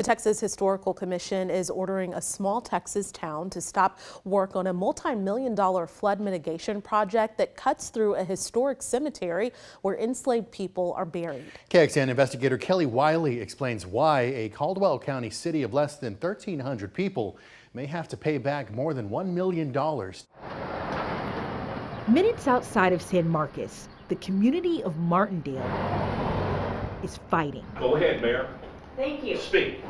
The Texas Historical Commission is ordering a small Texas town to stop work on a multi-million-dollar flood mitigation project that cuts through a historic cemetery where enslaved people are buried. KXAN investigator Kelly Wiley explains why a Caldwell County city of less than 1,300 people may have to pay back more than $1 million. Minutes outside of San Marcos, the community of Martindale is fighting. Go ahead, Mayor. Thank you. Speak.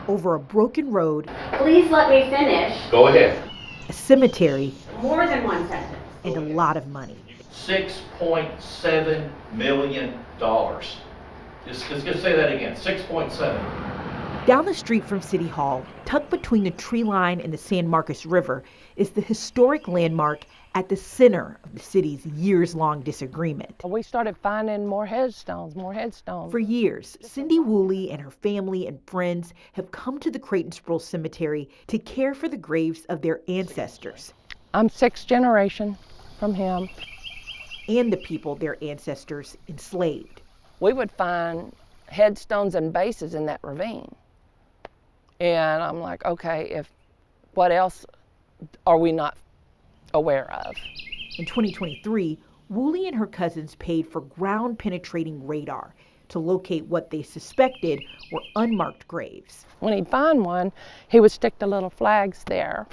Over a broken road. Please let me finish. Go ahead. A cemetery. More than one sentence. And a lot of money. $6.7 million. Just say that again. 6.7. Down the street from City Hall, tucked between the tree line and the San Marcos River, is the historic landmark at the center of the city's years-long disagreement. We started finding more headstones. For years, Cindy Woolley and her family and friends have come to the Creighton Cemetery to care for the graves of their ancestors. I'm sixth generation from him. And the people their ancestors enslaved. We would find headstones and bases in that ravine. And I'm like, okay, what else are we not aware of? In 2023, Woolley and her cousins paid for ground-penetrating radar to locate what they suspected were unmarked graves. When he'd find one, he would stick the little flags there.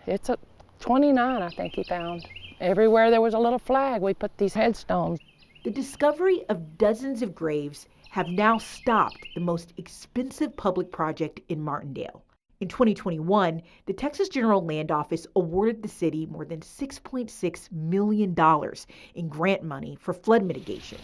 It's a 29, I think he found. Everywhere there was a little flag, we put these headstones. The discovery of dozens of graves have now stopped the most expensive public project in Martindale. In 2021, the Texas General Land Office awarded the city more than $6.6 million in grant money for flood mitigation.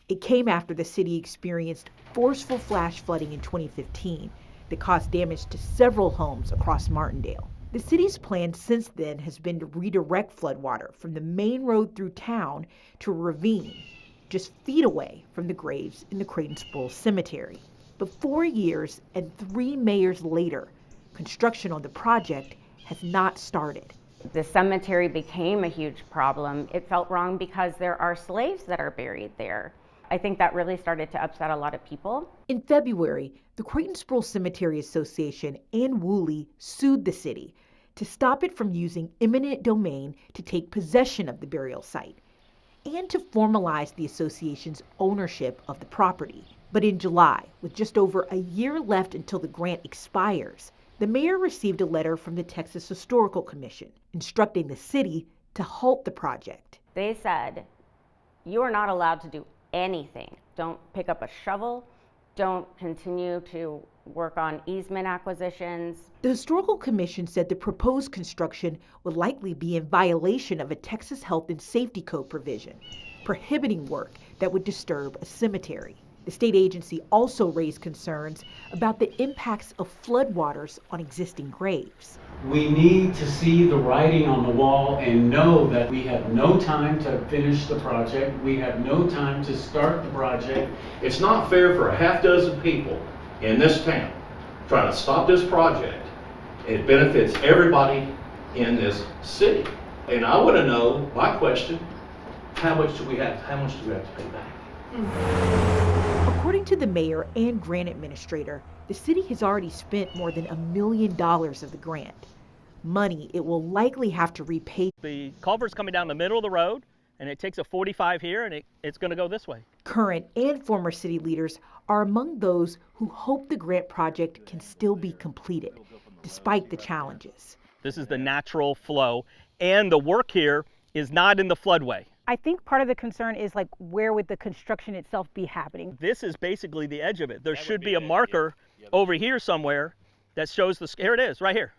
It came after the city experienced forceful flash flooding in 2015 that caused damage to several homes across Martindale. The city's plan since then has been to redirect floodwater from the main road through town to a ravine just feet away from the graves in the Creighton Cemetery. But 4 years and 3 mayors later, construction on the project has not started. The cemetery became a huge problem. It felt wrong because there are slaves that are buried there. I think that really started to upset a lot of people. In February, the Creighton Cemetery Association and Woolley sued the city to stop it from using eminent domain to take possession of the burial site and to formalize the association's ownership of the property. But in July, with just over a year left until the grant expires, the mayor received a letter from the Texas Historical Commission instructing the city to halt the project. They said, you are not allowed to do anything. Don't pick up a shovel. Don't continue to work on easement acquisitions. The Historical Commission said the proposed construction would likely be in violation of a Texas Health and Safety Code provision, prohibiting work that would disturb a cemetery. The state agency also raised concerns about the impacts of floodwaters on existing graves. We need to see the writing on the wall and know that we have no time to finish the project. We have no time to start the project. It's not fair for a half dozen people in this town trying to stop this project. It benefits everybody in this city. And I want to know, my question, how much do we have to pay back? According to the mayor and grant administrator, the city has already spent more than $1 million of the grant. Money it will likely have to repay. The culvert's coming down the middle of the road, and it takes a 45 here, and it's going to go this way. Current and former city leaders are among those who hope the grant project can still be completed, despite the challenges. This is the natural flow, and the work here is not in the floodway. I think part of the concern is like, where would the construction itself be happening? This is basically the edge of it. There should be a marker over here somewhere that shows here it is, right here.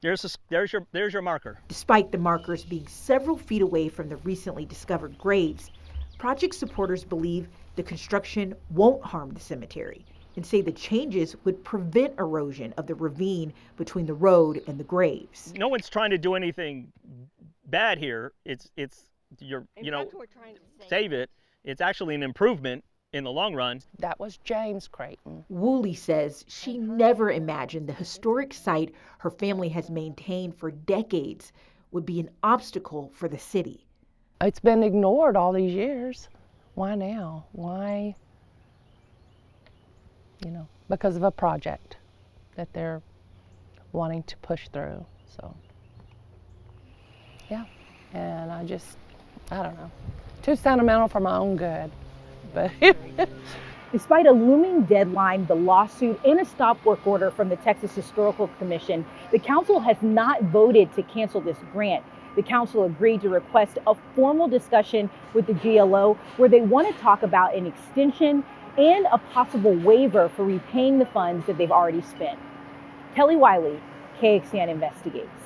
There's your marker. Despite the markers being several feet away from the recently discovered graves, project supporters believe the construction won't harm the cemetery and say the changes would prevent erosion of the ravine between the road and the graves. No one's trying to do anything bad here. Save it. It's actually an improvement in the long run. That was James Creighton. Woolley says she never imagined the historic site her family has maintained for decades would be an obstacle for the city. It's been ignored all these years. Why now? Why you know, because of a project that they're wanting to push through. So, yeah, and I don't know, too sentimental for my own good, but. Despite a looming deadline, the lawsuit, and a stop work order from the Texas Historical Commission, the council has not voted to cancel this grant. The council agreed to request a formal discussion with the GLO where they want to talk about an extension and a possible waiver for repaying the funds that they've already spent. Kelly Wiley, KXAN Investigates.